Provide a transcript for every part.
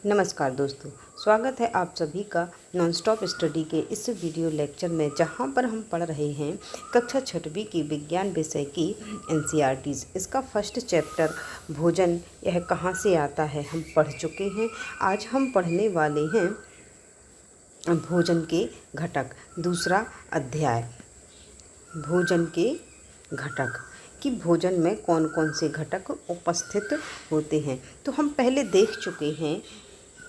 नमस्कार दोस्तों, स्वागत है आप सभी का नॉन स्टॉप स्टडी के इस वीडियो लेक्चर में, जहां पर हम पढ़ रहे हैं कक्षा 6वीं की विज्ञान विषय की एनसीईआरटीज़। इसका फर्स्ट चैप्टर भोजन यह कहां से आता है हम पढ़ चुके हैं। आज हम पढ़ने वाले हैं भोजन के घटक, दूसरा अध्याय भोजन के घटक कि भोजन में कौन कौन से घटक उपस्थित होते हैं। तो हम पहले देख चुके हैं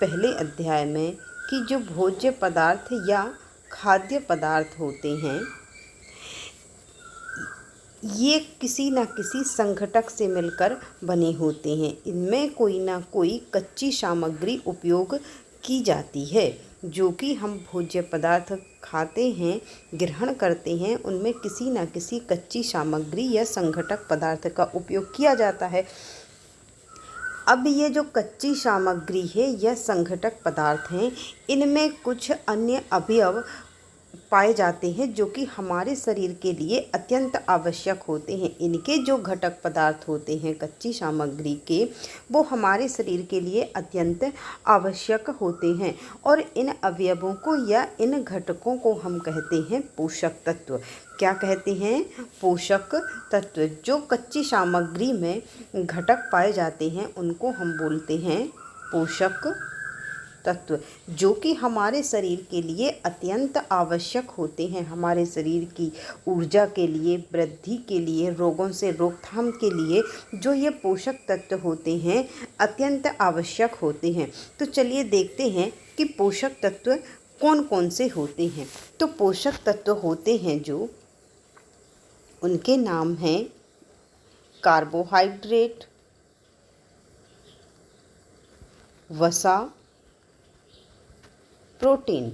पहले अध्याय में कि जो भोज्य पदार्थ या खाद्य पदार्थ होते हैं ये किसी न किसी संघटक से मिलकर बने होते हैं। इनमें कोई ना कोई कच्ची सामग्री उपयोग की जाती है। जो कि हम भोज्य पदार्थ खाते हैं, ग्रहण करते हैं, उनमें किसी न किसी कच्ची सामग्री या संघटक पदार्थ का उपयोग किया जाता है। अब ये जो कच्ची सामग्री है या संघटक पदार्थ हैं, इनमें कुछ अन्य अवयव पाए जाते हैं जो कि हमारे शरीर के लिए अत्यंत आवश्यक होते हैं। इनके जो घटक पदार्थ होते हैं कच्ची सामग्री के, वो हमारे शरीर के लिए अत्यंत आवश्यक होते हैं और इन अवयवों को या इन घटकों को हम कहते हैं पोषक तत्व। क्या कहते हैं? पोषक तत्व। जो कच्ची सामग्री में घटक पाए जाते हैं उनको हम बोलते हैं पोषक तत्व, जो कि हमारे शरीर के लिए अत्यंत आवश्यक होते हैं। हमारे शरीर की ऊर्जा के लिए, वृद्धि के लिए, रोगों से रोकथाम के लिए जो ये पोषक तत्व होते हैं अत्यंत आवश्यक होते हैं। तो चलिए देखते हैं कि पोषक तत्व कौन कौन से होते हैं। तो पोषक तत्व होते हैं जो, उनके नाम हैं कार्बोहाइड्रेट, वसा, प्रोटीन।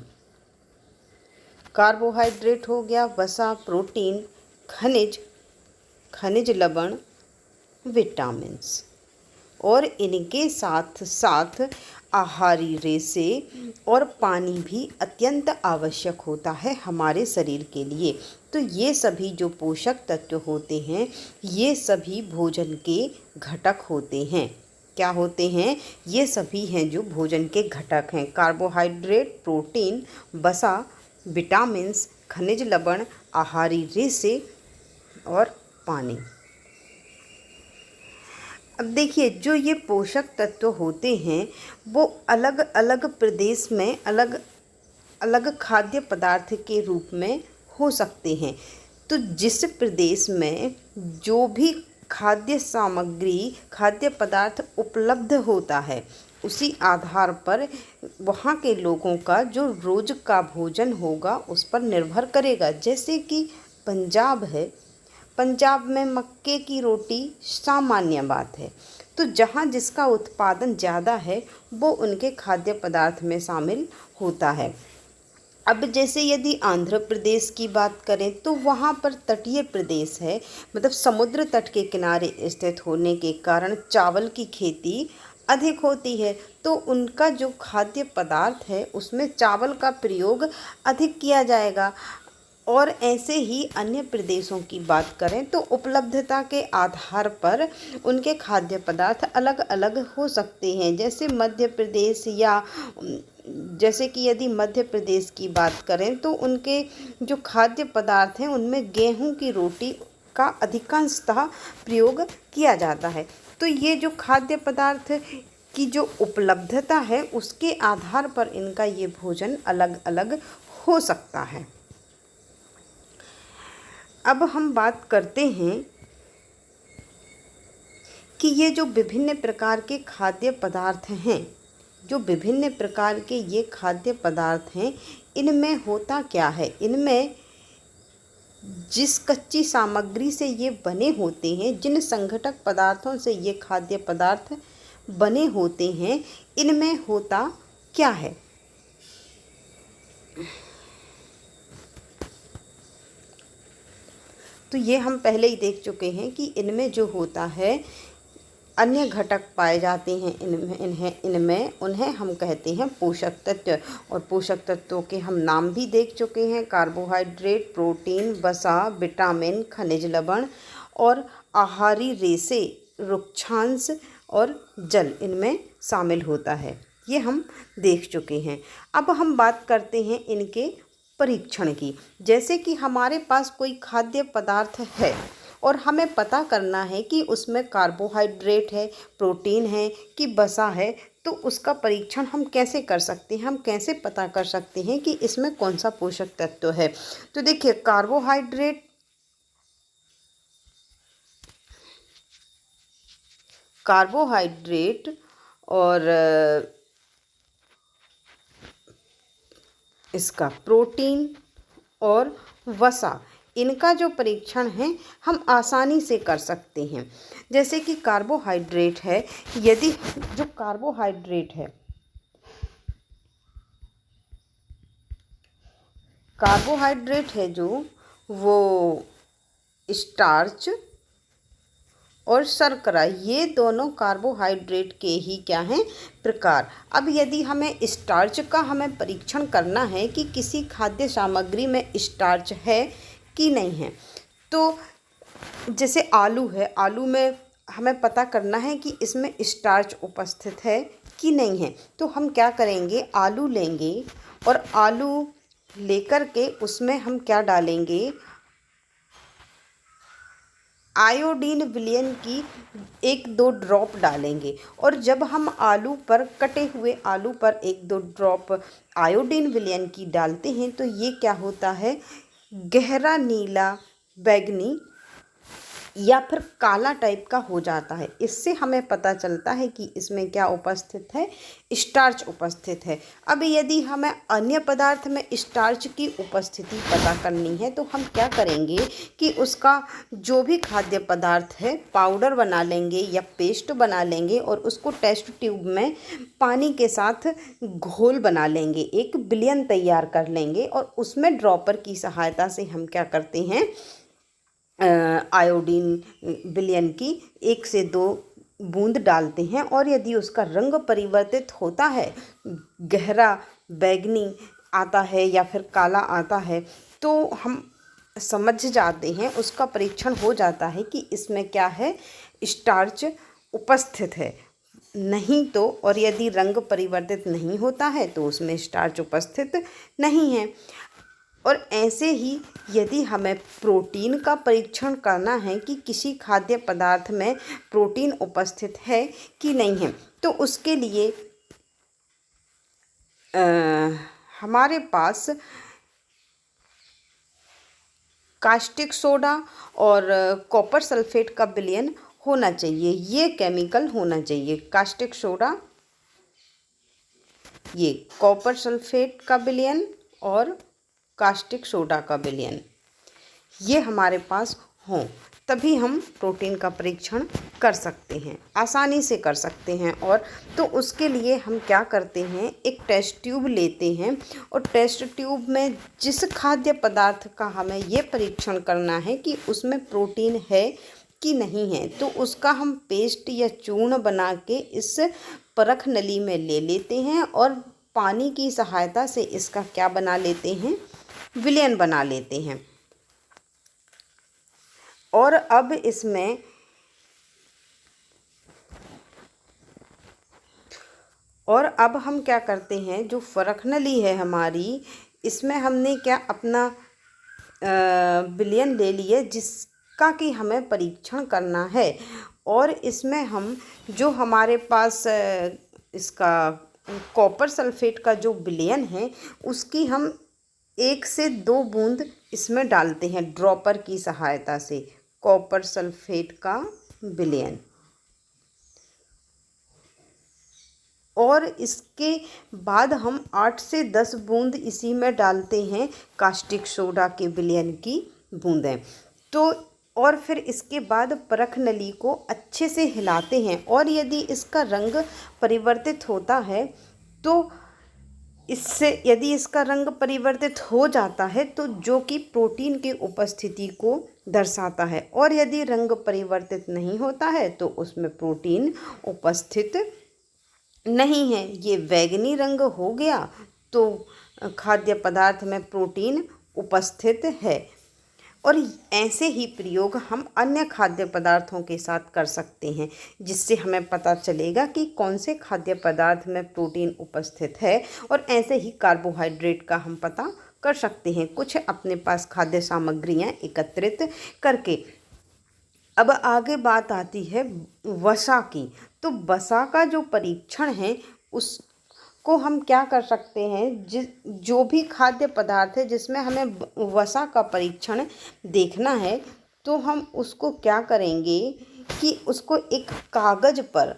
कार्बोहाइड्रेट हो गया, वसा, प्रोटीन, खनिज लवण, विटामिन्स। और इनके साथ साथ आहारी रेशे और पानी भी अत्यंत आवश्यक होता है हमारे शरीर के लिए। तो ये सभी जो पोषक तत्व होते हैं ये सभी भोजन के घटक होते हैं। क्या होते हैं? ये सभी हैं जो भोजन के घटक हैं। कार्बोहाइड्रेट, प्रोटीन, वसा, विटामिन्स, खनिज लवण, आहारी रेशे और पानी। अब देखिए, जो ये पोषक तत्व होते हैं वो अलग अलग प्रदेश में अलग अलग खाद्य पदार्थ के रूप में हो सकते हैं। तो जिस प्रदेश में जो भी खाद्य सामग्री, खाद्य पदार्थ उपलब्ध होता है, उसी आधार पर वहाँ के लोगों का जो रोज़ का भोजन होगा उस पर निर्भर करेगा। जैसे कि पंजाब है, पंजाब में मक्के की रोटी सामान्य बात है। तो जहाँ जिसका उत्पादन ज़्यादा है वो उनके खाद्य पदार्थ में शामिल होता है। अब जैसे यदि आंध्र प्रदेश की बात करें तो वहाँ पर तटीय प्रदेश है, मतलब समुद्र तट के किनारे स्थित होने के कारण चावल की खेती अधिक होती है। तो उनका जो खाद्य पदार्थ है उसमें चावल का प्रयोग अधिक किया जाएगा। और ऐसे ही अन्य प्रदेशों की बात करें तो उपलब्धता के आधार पर उनके खाद्य पदार्थ अलग अलग हो सकते हैं। जैसे मध्य प्रदेश या जैसे कि यदि मध्य प्रदेश की बात करें तो उनके जो खाद्य पदार्थ हैं उनमें गेहूं की रोटी का अधिकांशतः प्रयोग किया जाता है। तो ये जो खाद्य पदार्थ की जो उपलब्धता है उसके आधार पर इनका ये भोजन अलग अलग हो सकता है। अब हम बात करते हैं कि ये जो विभिन्न प्रकार के खाद्य पदार्थ हैं, जो विभिन्न प्रकार के ये खाद्य पदार्थ हैं, इनमें होता क्या है। इनमें जिस कच्ची सामग्री से ये बने होते हैं, जिन संघटक पदार्थों से ये खाद्य पदार्थ बने होते हैं, इनमें होता क्या है। तो ये हम पहले ही देख चुके हैं कि इनमें जो होता है अन्य घटक पाए जाते हैं इनमें उन्हें हम कहते हैं पोषक तत्व। और पोषक तत्वों के हम नाम भी देख चुके हैं, कार्बोहाइड्रेट, प्रोटीन, वसा, विटामिन, खनिज लवण और आहारी रेशे, रुक्षांश और जल इनमें शामिल होता है। ये हम देख चुके हैं। अब हम बात करते हैं इनके परीक्षण की। जैसे कि हमारे पास कोई खाद्य पदार्थ है और हमें पता करना है कि उसमें कार्बोहाइड्रेट है, प्रोटीन है कि वसा है, तो उसका परीक्षण हम कैसे कर सकते हैं, हम कैसे पता कर सकते हैं कि इसमें कौन सा पोषक तत्व है। तो देखिए, कार्बोहाइड्रेट और इसका प्रोटीन और वसा, इनका जो परीक्षण है हम आसानी से कर सकते हैं। जैसे कि कार्बोहाइड्रेट है, यदि जो कार्बोहाइड्रेट है जो वो स्टार्च और शर्करा, ये दोनों कार्बोहाइड्रेट के ही क्या हैं, प्रकार। अब यदि हमें स्टार्च का परीक्षण करना है कि किसी खाद्य सामग्री में स्टार्च है कि नहीं है, तो जैसे आलू है, आलू में हमें पता करना है कि इसमें स्टार्च उपस्थित है कि नहीं है, तो हम क्या करेंगे, आलू लेंगे और आलू लेकर के उसमें हम क्या डालेंगे, आयोडीन विलयन की 1-2 ड्रॉप डालेंगे। और जब हम कटे हुए आलू पर 1-2 ड्रॉप आयोडीन विलयन की डालते हैं तो ये क्या होता है, गहरा नीला, बैंगनी या फिर काला टाइप का हो जाता है। इससे हमें पता चलता है कि इसमें क्या उपस्थित है, स्टार्च उपस्थित है। अब यदि हमें अन्य पदार्थ में स्टार्च की उपस्थिति पता करनी है तो हम क्या करेंगे कि उसका जो भी खाद्य पदार्थ है पाउडर बना लेंगे या पेस्ट बना लेंगे और उसको टेस्ट ट्यूब में पानी के साथ घोल बना लेंगे, एक विलयन तैयार कर लेंगे और उसमें ड्रॉपर की सहायता से हम क्या करते हैं, आयोडीन विलयन की 1 से 2 बूंद डालते हैं। और यदि उसका रंग परिवर्तित होता है, गहरा बैंगनी आता है या फिर काला आता है, तो हम समझ जाते हैं, उसका परीक्षण हो जाता है कि इसमें क्या है, स्टार्च उपस्थित है। नहीं तो, और यदि रंग परिवर्तित नहीं होता है तो उसमें स्टार्च उपस्थित नहीं है। और ऐसे ही यदि हमें प्रोटीन का परीक्षण करना है कि किसी खाद्य पदार्थ में प्रोटीन उपस्थित है कि नहीं है, तो उसके लिए हमारे पास कास्टिक सोडा और कॉपर सल्फेट का विलयन होना चाहिए। ये केमिकल होना चाहिए, कास्टिक सोडा, ये कॉपर सल्फेट का विलयन और कास्टिक सोडा का विलयन, ये हमारे पास हों, तभी हम प्रोटीन का परीक्षण कर सकते हैं, आसानी से कर सकते हैं। और तो उसके लिए हम क्या करते हैं, एक टेस्ट ट्यूब लेते हैं और टेस्ट ट्यूब में जिस खाद्य पदार्थ का हमें ये परीक्षण करना है कि उसमें प्रोटीन है कि नहीं है, तो उसका हम पेस्ट या चूर्ण बना के इस परख नली में ले लेते हैं और पानी की सहायता से इसका क्या बना लेते हैं, विलयन बना लेते हैं। और अब इसमें हम क्या करते हैं, जो फरक नली है हमारी, इसमें हमने क्या अपना विलयन ले लिए जिसका कि हमें परीक्षण करना है। और इसमें हम जो हमारे पास इसका कॉपर सल्फेट का जो विलयन है उसकी हम 1 से 2 बूंद इसमें डालते हैं ड्रॉपर की सहायता से, कॉपर सल्फेट का विलयन। और इसके बाद हम 8 से 10 बूंद इसी में डालते हैं कास्टिक सोडा के विलयन की बूंदें। तो और फिर इसके बाद परख नली को अच्छे से हिलाते हैं और यदि इसका रंग परिवर्तित होता है तो यदि इसका रंग परिवर्तित हो जाता है तो जो कि प्रोटीन की उपस्थिति को दर्शाता है, और यदि रंग परिवर्तित नहीं होता है तो उसमें प्रोटीन उपस्थित नहीं है। ये बैंगनी रंग हो गया तो खाद्य पदार्थ में प्रोटीन उपस्थित है। और ऐसे ही प्रयोग हम अन्य खाद्य पदार्थों के साथ कर सकते हैं, जिससे हमें पता चलेगा कि कौन से खाद्य पदार्थ में प्रोटीन उपस्थित है, और ऐसे ही कार्बोहाइड्रेट का हम पता कर सकते हैं कुछ अपने पास खाद्य सामग्रियां एकत्रित करके। अब आगे बात आती है वसा की। तो वसा का जो परीक्षण है उसको हम क्या कर सकते हैं, जो भी खाद्य पदार्थ है जिसमें हमें वसा का परीक्षण देखना है, तो हम उसको क्या करेंगे कि उसको एक कागज़ पर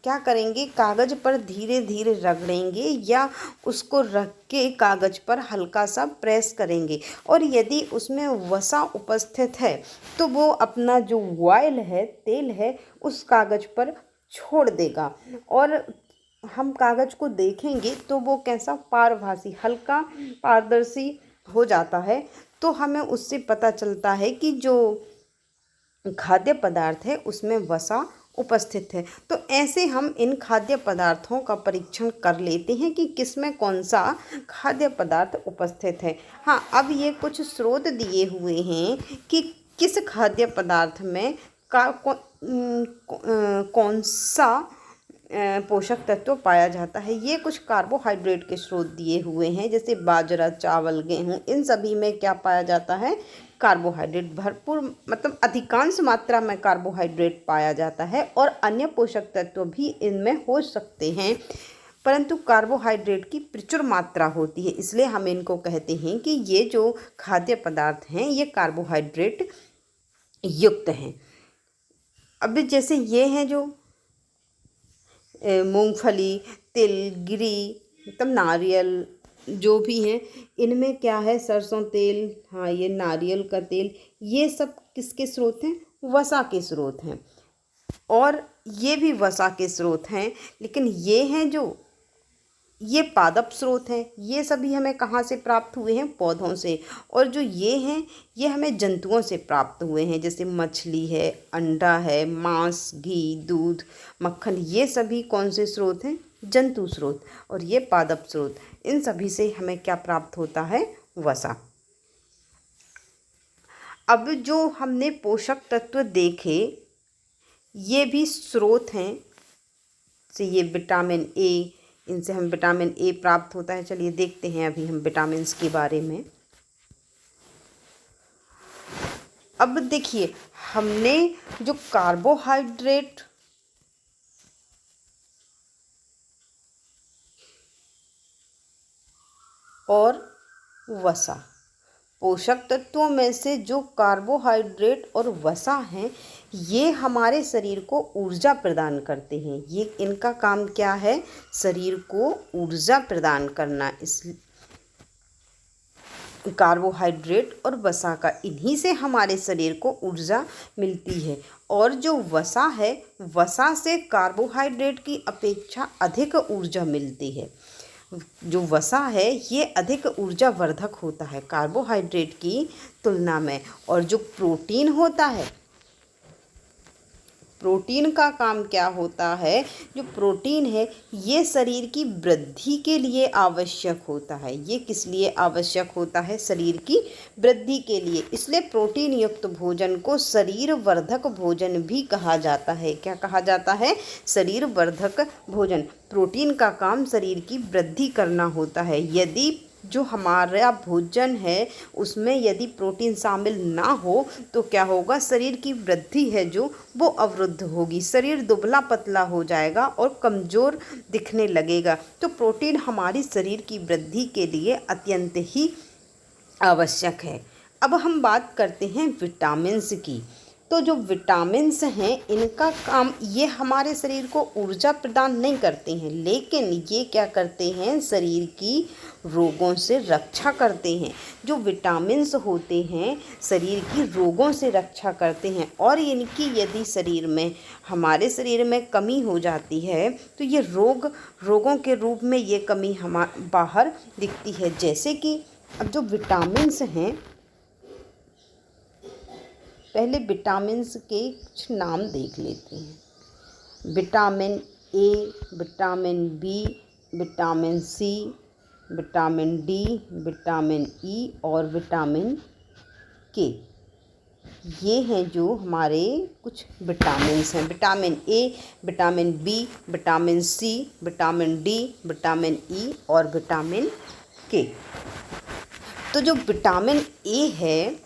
क्या करेंगे, कागज़ पर धीरे धीरे रगड़ेंगे या उसको रख के कागज़ पर हल्का सा प्रेस करेंगे, और यदि उसमें वसा उपस्थित है तो वो अपना जो वॉयल है, तेल है, उस कागज़ पर छोड़ देगा, और हम कागज़ को देखेंगे तो वो कैसा पारभासी, हल्का पारदर्शी हो जाता है। तो हमें उससे पता चलता है कि जो खाद्य पदार्थ है उसमें वसा उपस्थित है। तो ऐसे हम इन खाद्य पदार्थों का परीक्षण कर लेते हैं कि किसमें कौन सा खाद्य पदार्थ उपस्थित है। हाँ, अब ये कुछ स्रोत दिए हुए हैं कि किस खाद्य पदार्थ में कौन सा पोषक तत्व पाया जाता है। ये कुछ कार्बोहाइड्रेट के स्रोत दिए हुए हैं, जैसे बाजरा, चावल, गेहूँ, इन सभी में क्या पाया जाता है, कार्बोहाइड्रेट भरपूर, मतलब अधिकांश मात्रा में कार्बोहाइड्रेट पाया जाता है, और अन्य पोषक तत्व भी इनमें हो सकते हैं, परंतु कार्बोहाइड्रेट की प्रचुर मात्रा होती है, इसलिए हम इनको कहते हैं कि ये जो खाद्य पदार्थ हैं ये कार्बोहाइड्रेट युक्त हैं। अब जैसे ये हैं जो मूंगफली, तिल, गिरी, मतलब नारियल जो भी हैं, इनमें क्या है, सरसों तेल, हाँ ये नारियल का तेल, ये सब किसके स्रोत हैं, वसा के स्रोत हैं, और ये भी वसा के स्रोत हैं। लेकिन ये हैं जो ये पादप स्रोत हैं, ये सभी हमें कहाँ से प्राप्त हुए हैं, पौधों से, और जो ये हैं ये हमें जंतुओं से प्राप्त हुए हैं, जैसे मछली है, अंडा है, मांस, घी, दूध, मक्खन, ये सभी कौन से स्रोत हैं, जंतु स्रोत, और ये पादप स्रोत। इन सभी से हमें क्या प्राप्त होता है, वसा। अब जो हमने पोषक तत्व देखे ये भी स्रोत हैं, से ये विटामिन ए, इनसे हम विटामिन ए प्राप्त होता है। चलिए देखते हैं अभी हम विटामिन्स के बारे में। अब देखिए, हमने जो कार्बोहाइड्रेट और वसा, पोषक तत्वों में से जो कार्बोहाइड्रेट और वसा हैं ये हमारे शरीर को ऊर्जा प्रदान करते हैं। ये इनका काम क्या है, शरीर को ऊर्जा प्रदान करना। इस कार्बोहाइड्रेट और वसा का, इन्हीं से हमारे शरीर को ऊर्जा मिलती है। और जो वसा है, वसा से कार्बोहाइड्रेट की अपेक्षा अधिक ऊर्जा मिलती है। जो वसा है ये अधिक ऊर्जावर्धक होता है कार्बोहाइड्रेट की तुलना में। और जो प्रोटीन होता है, प्रोटीन का काम क्या होता है, जो प्रोटीन है ये शरीर की वृद्धि के लिए आवश्यक होता है। ये किस लिए आवश्यक होता है, शरीर की वृद्धि के लिए। इसलिए प्रोटीन युक्त भोजन को शरीर वर्धक भोजन भी कहा जाता है। क्या कहा जाता है, शरीर वर्धक भोजन। प्रोटीन का काम शरीर की वृद्धि करना होता है। यदि जो हमारा भोजन है उसमें यदि प्रोटीन शामिल ना हो तो क्या होगा, शरीर की वृद्धि है जो वो अवरुद्ध होगी, शरीर दुबला पतला हो जाएगा और कमज़ोर दिखने लगेगा। तो प्रोटीन हमारी शरीर की वृद्धि के लिए अत्यंत ही आवश्यक है। अब हम बात करते हैं विटामिन्स की। तो जो विटामिन्स हैं इनका काम, ये हमारे शरीर को ऊर्जा प्रदान नहीं करते हैं, लेकिन ये क्या करते हैं, शरीर की रोगों से रक्षा करते हैं। जो विटामिन्स होते हैं शरीर की रोगों से रक्षा करते हैं, और इनकी यदि हमारे शरीर में कमी हो जाती है तो ये रोगों के रूप में ये कमी बाहर दिखती है। जैसे कि अब जो विटामिन्स हैं, पहले विटामिन्स के कुछ नाम देख लेते हैं। Vitamin A, vitamin B, vitamin C, vitamin D, vitamin E और विटामिन के। ये हैं जो हमारे कुछ विटामिन्स हैं। Vitamin A, vitamin B, vitamin C, vitamin D, vitamin E और विटामिन के। तो जो विटामिन ए है,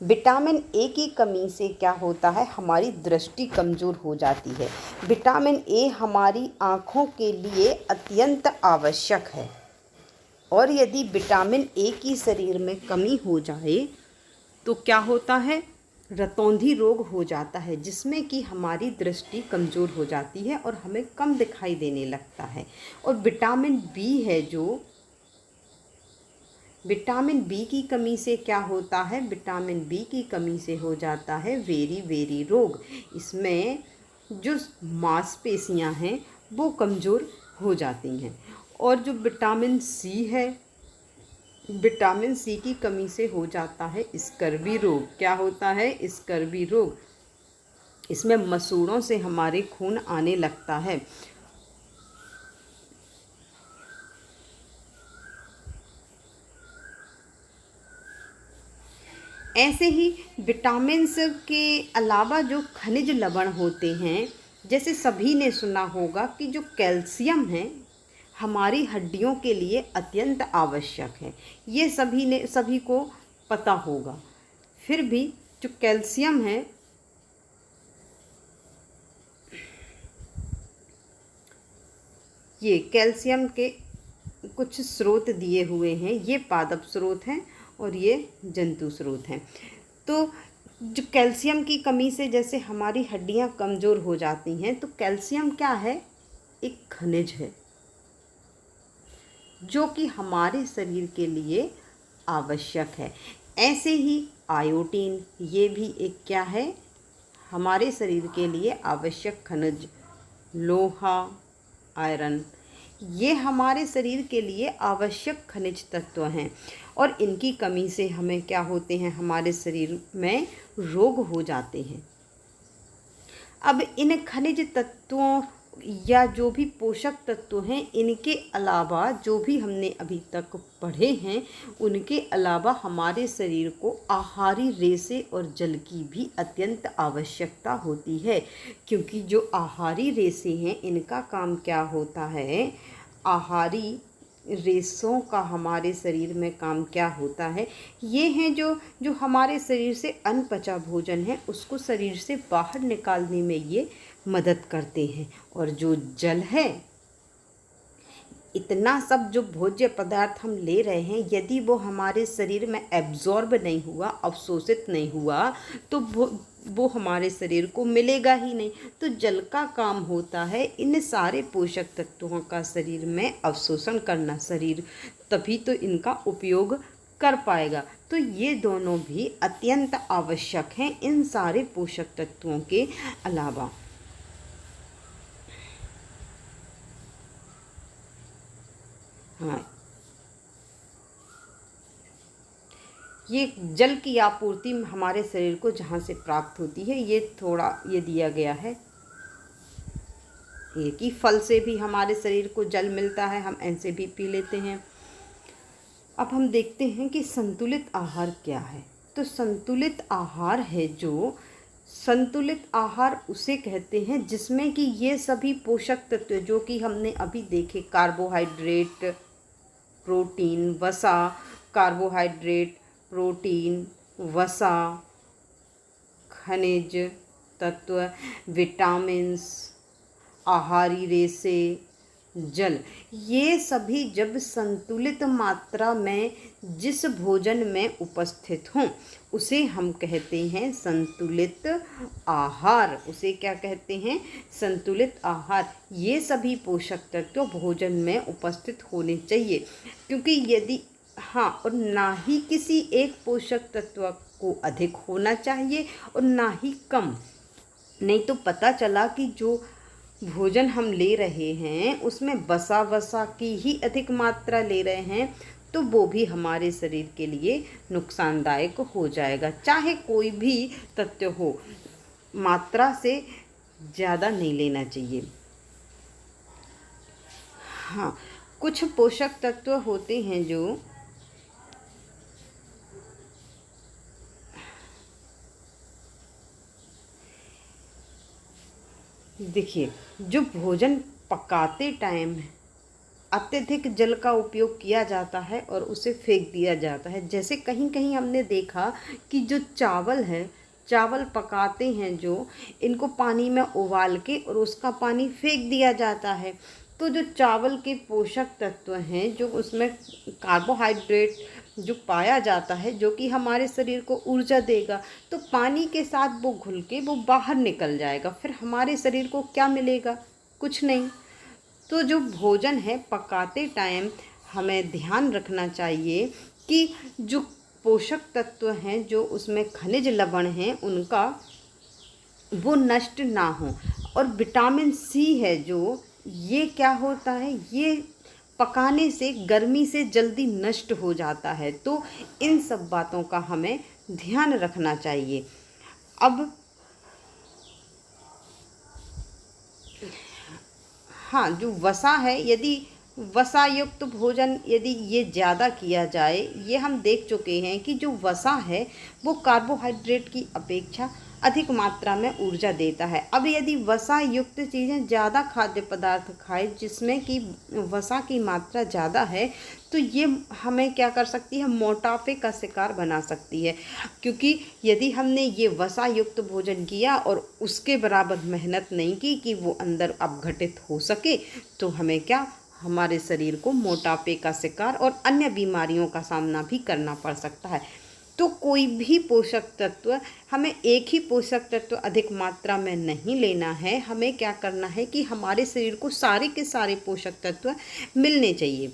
विटामिन ए की कमी से क्या होता है, हमारी दृष्टि कमज़ोर हो जाती है। विटामिन ए हमारी आँखों के लिए अत्यंत आवश्यक है और यदि विटामिन ए की शरीर में कमी हो जाए तो क्या होता है, रतौंधी रोग हो जाता है, जिसमें कि हमारी दृष्टि कमज़ोर हो जाती है और हमें कम दिखाई देने लगता है। और विटामिन बी है जो, विटामिन बी की कमी से क्या होता है, विटामिन बी की कमी से हो जाता है वेरी रोग। इसमें जो मांसपेशियां हैं वो कमज़ोर हो जाती हैं। और जो विटामिन सी है, विटामिन सी की कमी से हो जाता है स्कर्वी रोग। क्या होता है, स्कर्वी रोग। इसमें मसूड़ों से हमारे खून आने लगता है। ऐसे ही विटामिन्स के अलावा जो खनिज लवण होते हैं, जैसे सभी ने सुना होगा कि जो कैल्शियम है हमारी हड्डियों के लिए अत्यंत आवश्यक है। ये सभी को पता होगा। फिर भी जो कैल्शियम है, ये कैल्शियम के कुछ स्रोत दिए हुए हैं। ये पादप स्रोत हैं और ये जंतु स्रोत हैं। तो जो कैल्शियम की कमी से जैसे हमारी हड्डियां कमज़ोर हो जाती हैं, तो कैल्शियम क्या है, एक खनिज है जो कि हमारे शरीर के लिए आवश्यक है। ऐसे ही आयोडीन, ये भी एक क्या है, हमारे शरीर के लिए आवश्यक खनिज। लोहा, आयरन, ये हमारे शरीर के लिए आवश्यक खनिज तत्व हैं और इनकी कमी से हमें क्या होते हैं, हमारे शरीर में रोग हो जाते हैं। अब इन खनिज तत्वों या जो भी पोषक तत्व हैं, इनके अलावा जो भी हमने अभी तक पढ़े हैं, उनके अलावा हमारे शरीर को आहारी रेशे और जल की भी अत्यंत आवश्यकता होती है। क्योंकि जो आहारी रेशे हैं, इनका काम क्या होता है, आहारी रेशों का हमारे शरीर में काम क्या होता है, ये हैं जो हमारे शरीर से अनपचा भोजन है उसको शरीर से बाहर निकालने में ये मदद करते हैं। और जो जल है, इतना सब जो भोज्य पदार्थ हम ले रहे हैं, यदि वो हमारे शरीर में एब्जॉर्ब नहीं हुआ, अवशोषित नहीं हुआ, तो वो हमारे शरीर को मिलेगा ही नहीं। तो जल का काम होता है इन सारे पोषक तत्वों का शरीर में अवशोषण करना। शरीर तभी तो इनका उपयोग कर पाएगा। तो ये दोनों भी अत्यंत आवश्यक हैं इन सारे पोषक तत्वों के अलावा। हाँ, ये जल की आपूर्ति हमारे शरीर को जहाँ से प्राप्त होती है, ये थोड़ा ये दिया गया है, ये कि फल से भी हमारे शरीर को जल मिलता है, हम ऐसे भी पी लेते हैं। अब हम देखते हैं कि संतुलित आहार क्या है। तो संतुलित आहार है जो, संतुलित आहार उसे कहते हैं जिसमें कि ये सभी पोषक तत्व जो कि हमने अभी देखे, कार्बोहाइड्रेट, प्रोटीन, वसा, कार्बोहाइड्रेट, प्रोटीन, वसा, खनिज तत्व, विटामिन्स, आहारी रेशे, जल, ये सभी जब संतुलित मात्रा में जिस भोजन में उपस्थित हों उसे हम कहते हैं संतुलित आहार। उसे क्या कहते हैं, संतुलित आहार। ये सभी पोषक तत्व भोजन में उपस्थित होने चाहिए, क्योंकि यदि और ना ही किसी एक पोषक तत्व को अधिक होना चाहिए और ना ही कम। नहीं तो पता चला कि जो भोजन हम ले रहे हैं उसमें वसा की ही अधिक मात्रा ले रहे हैं, तो वो भी हमारे शरीर के लिए नुकसानदायक हो जाएगा। चाहे कोई भी तत्व हो, मात्रा से ज़्यादा नहीं लेना चाहिए। हाँ, कुछ पोषक तत्व होते हैं जो देखिए, जो भोजन पकाते टाइम अत्यधिक जल का उपयोग किया जाता है और उसे फेंक दिया जाता है। जैसे कहीं कहीं हमने देखा कि जो चावल है, चावल पकाते हैं जो, इनको पानी में उबाल के और उसका पानी फेंक दिया जाता है। तो जो चावल के पोषक तत्व हैं, जो उसमें कार्बोहाइड्रेट जो पाया जाता है, जो कि हमारे शरीर को ऊर्जा देगा, तो पानी के साथ वो घुल के वो बाहर निकल जाएगा। फिर हमारे शरीर को क्या मिलेगा? कुछ नहीं। तो जो भोजन है पकाते टाइम हमें ध्यान रखना चाहिए कि जो पोषक तत्व हैं, जो उसमें खनिज लवण हैं, उनका वो नष्ट ना हो। और विटामिन सी है जो, ये क्या होता है, ये पकाने से गर्मी से जल्दी नष्ट हो जाता है। तो इन सब बातों का हमें ध्यान रखना चाहिए। अब हाँ, जो वसा है, यदि वसा युक्त भोजन यदि ये ज़्यादा किया जाए, ये हम देख चुके हैं कि जो वसा है वो कार्बोहाइड्रेट की अपेक्षा अधिक मात्रा में ऊर्जा देता है। अब यदि वसा युक्त चीज़ें ज़्यादा खाद्य पदार्थ खाए जिसमें कि वसा की मात्रा ज़्यादा है, तो ये हमें क्या कर सकती है? मोटापे का शिकार बना सकती है। क्योंकि यदि हमने ये वसा युक्त भोजन किया और उसके बराबर मेहनत नहीं की कि वो अंदर अपघटित हो सके, तो हमें क्या, हमारे शरीर को मोटापे का शिकार और अन्य बीमारियों का सामना भी करना पड़ सकता है। तो कोई भी पोषक तत्व, हमें एक ही पोषक तत्व अधिक मात्रा में नहीं लेना है। हमें क्या करना है कि हमारे शरीर को सारे के सारे पोषक तत्व मिलने चाहिए।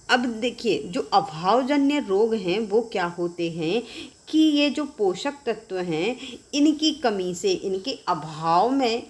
अब देखिए, जो अभावजन्य रोग हैं वो क्या होते हैं कि ये जो पोषक तत्व हैं, इनकी कमी से, इनके अभाव में,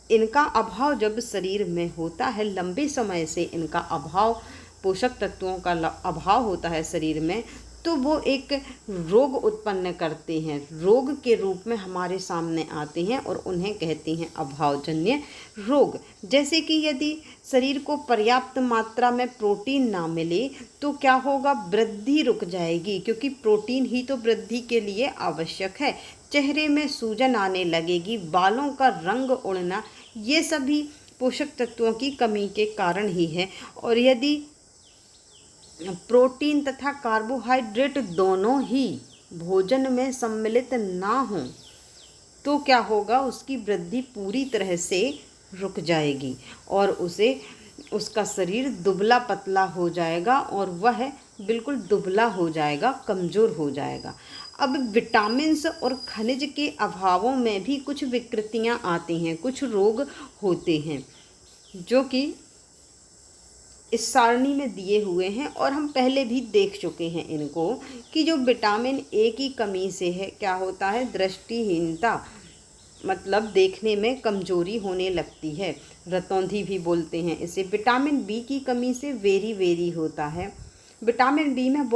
इनका अभाव जब शरीर में होता है, लंबे समय से इनका अभाव, पोषक तत्वों का अभाव होता है शरीर में, तो वो एक रोग उत्पन्न करते हैं, रोग के रूप में हमारे सामने आते हैं और उन्हें कहते हैं अभावजन्य रोग। जैसे कि यदि शरीर को पर्याप्त मात्रा में प्रोटीन ना मिले तो क्या होगा? वृद्धि रुक जाएगी, क्योंकि प्रोटीन ही तो वृद्धि के लिए आवश्यक है। चेहरे में सूजन आने लगेगी, बालों का रंग उड़ना, ये सभी पोषक तत्वों की कमी के कारण ही है। और यदि प्रोटीन तथा कार्बोहाइड्रेट दोनों ही भोजन में सम्मिलित ना हों, तो क्या होगा? उसकी वृद्धि पूरी तरह से रुक जाएगी और उसका शरीर दुबला पतला हो जाएगा और वह बिल्कुल दुबला हो जाएगा, कमज़ोर हो जाएगा। अब विटामिन्स और खनिज के अभावों में भी कुछ विकृतियां आती हैं, कुछ रोग होते हैं जो कि इस सारणी में दिए हुए हैं और हम पहले भी देख चुके हैं इनको, कि जो विटामिन ए की कमी से है क्या होता है? दृष्टिहीनता, मतलब देखने में कमजोरी होने लगती है, रतौंधी भी बोलते हैं इसे। विटामिन बी की कमी से वेरी होता है। विटामिन बी में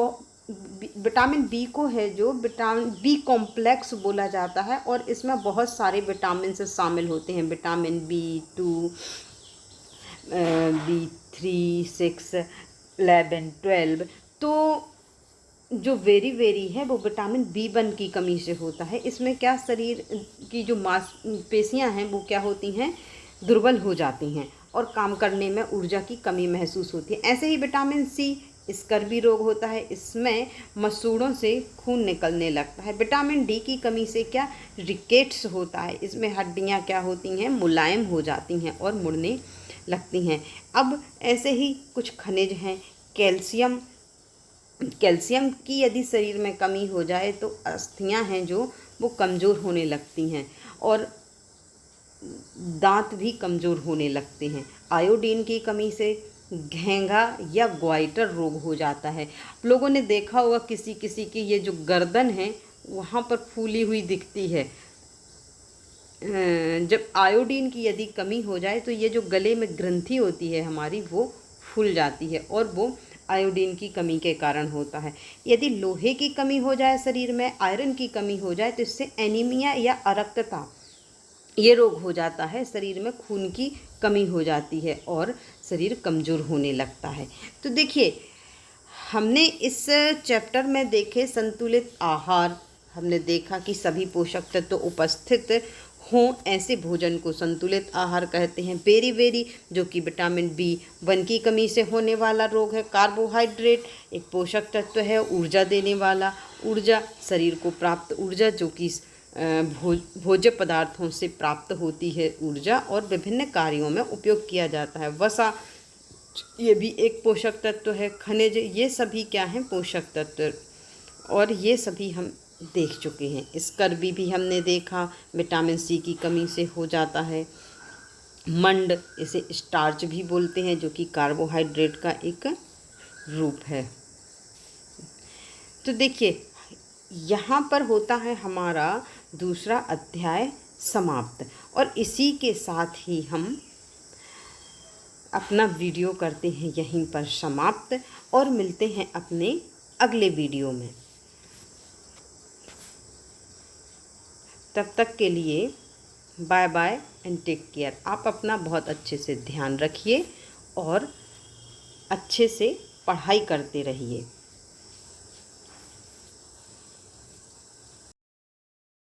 विटामिन बी को है जो विटामिन बी कॉम्प्लेक्स बोला जाता है और इसमें बहुत सारे विटामिन से शामिल होते हैं। Vitamin B2, B3, 6, 11, 12। तो जो वेरी है वो विटामिन B1 की कमी से होता है। इसमें क्या, शरीर की जो मांसपेशियां हैं वो क्या होती हैं? दुर्बल हो जाती हैं और काम करने में ऊर्जा की कमी महसूस होती है। ऐसे ही विटामिन सी, स्कर्वी रोग होता है, इसमें मसूड़ों से खून निकलने लगता है। विटामिन डी की कमी से क्या, रिकेट्स होता है, इसमें हड्डियां क्या होती हैं? मुलायम हो जाती हैं और मुड़ने लगती हैं। अब ऐसे ही कुछ खनिज हैं, कैल्शियम की यदि शरीर में कमी हो जाए तो अस्थियां हैं जो वो कमज़ोर होने लगती हैं और दांत भी कमज़ोर होने लगते हैं। आयोडीन की कमी से घेंघा या ग्वाइटर रोग हो जाता है। लोगों ने देखा होगा किसी किसी की ये जो गर्दन है वहाँ पर फूली हुई दिखती है। जब आयोडीन की यदि कमी हो जाए तो ये जो गले में ग्रंथि होती है हमारी, वो फूल जाती है और वो आयोडीन की कमी के कारण होता है। यदि लोहे की कमी हो जाए शरीर में, आयरन की कमी हो जाए, तो इससे एनीमिया या अरक्तता ये रोग हो जाता है। शरीर में खून की कमी हो जाती है और शरीर कमज़ोर होने लगता है। तो देखिए, हमने इस चैप्टर में देखे संतुलित आहार, हमने देखा कि सभी पोषक तत्व उपस्थित हों, ऐसे भोजन को संतुलित आहार कहते हैं। बेरी बेरी, जो कि विटामिन B1 की कमी से होने वाला रोग है। कार्बोहाइड्रेट एक पोषक तत्व है, ऊर्जा देने वाला। ऊर्जा, शरीर को प्राप्त ऊर्जा, जो कि भोज्य पदार्थों से प्राप्त होती है ऊर्जा, और विभिन्न कार्यों में उपयोग किया जाता है। वसा, ये भी एक पोषक तत्व है। खनिज, ये सभी क्या हैं? पोषक तत्व, और ये सभी हम देख चुके हैं। स्कर्वी भी हमने देखा, विटामिन C की कमी से हो जाता है। मंड, इसे स्टार्च भी बोलते हैं, जो कि कार्बोहाइड्रेट का एक रूप है। तो देखिए, यहाँ पर होता है हमारा दूसरा अध्याय समाप्त, और इसी के साथ ही हम अपना वीडियो करते हैं यहीं पर समाप्त, और मिलते हैं अपने अगले वीडियो में। तब तक के लिए bye bye and take care. आप अपना बहुत अच्छे से ध्यान रखिए और अच्छे से पढ़ाई करते रहिए।